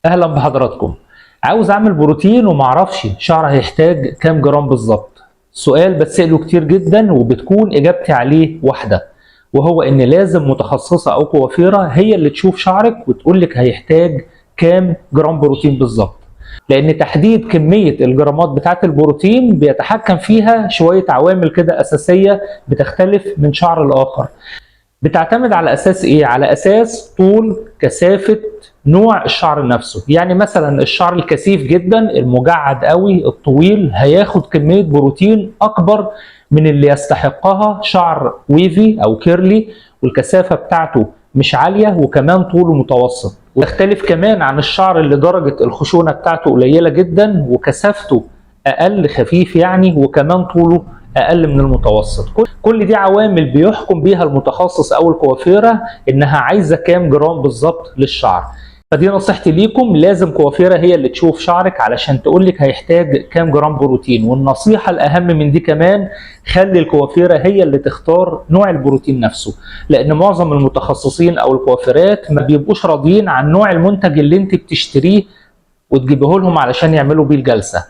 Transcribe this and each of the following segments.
اهلا بحضراتكم. عاوز اعمل بروتين ومعرفش شعر هيحتاج كام جرام بالظبط. سؤال بتسأله كتير جدا وبتكون اجابتي عليه واحده، وهو ان لازم متخصصه او كوافيره هي اللي تشوف شعرك وتقول لك هيحتاج كام جرام بروتين بالظبط، لان تحديد كميه الجرامات بتاعه البروتين بيتحكم فيها شويه عوامل كده اساسيه بتختلف من شعر لاخر. بتعتمد على اساس ايه؟ على اساس طول، كثافه، نوع الشعر نفسه. يعني مثلا الشعر الكثيف جدا المجعد قوي الطويل هياخد كميه بروتين اكبر من اللي يستحقها شعر ويفي او كيرلي والكثافه بتاعته مش عاليه وكمان طوله متوسط. ويختلف كمان عن الشعر اللي درجه الخشونه بتاعته قليله جدا وكثافته اقل، خفيف يعني، وكمان طوله اقل من المتوسط. كل دي عوامل بيحكم بيها المتخصص او الكوافيره انها عايزه كام جرام بالظبط للشعر. فدي نصيحتي ليكم، لازم كوافيره هي اللي تشوف شعرك علشان تقول لك هيحتاج كام جرام بروتين. والنصيحه الاهم من دي كمان، خلي الكوافيره هي اللي تختار نوع البروتين نفسه، لان معظم المتخصصين او الكوافيرات ما بيبقوش راضيين عن نوع المنتج اللي انت بتشتريه وتجيبه لهم علشان يعملوا بيه الجلسه.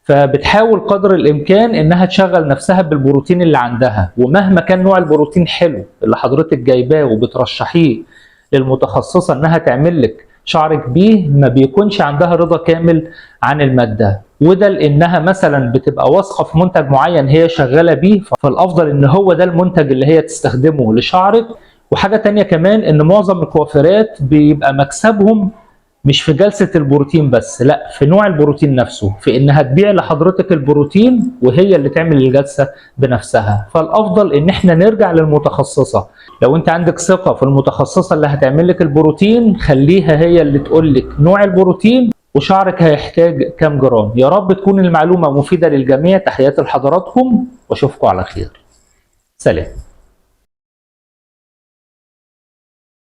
فبتحاول قدر الامكان انها تشغل نفسها بالبروتين اللي عندها، ومهما كان نوع البروتين حلو اللي حضرتك جايباه وبترشحيه للمتخصصه انها تعمل لك شعرك بيه، ما بيكونش عندها رضا كامل عن الماده، وده لانها مثلا بتبقى واثقه في منتج معين هي شغاله بيه، فالافضل ان هو ده المنتج اللي هي تستخدمه لشعرك. وحاجه تانية كمان، ان معظم الكوافيرات بيبقى مكسبهم مش في جلسة البروتين بس، لا، في نوع البروتين نفسه، في انها تبيع لحضرتك البروتين وهي اللي تعمل الجلسة بنفسها. فالافضل ان احنا نرجع للمتخصصة. لو انت عندك ثقة في المتخصصة اللي هتعمل لك البروتين، خليها هي اللي تقول لك نوع البروتين وشعرك هيحتاج كام جرام. يا رب تكون المعلومة مفيدة للجميع. تحياتي لحضراتكم واشوفكم على خير. سلام.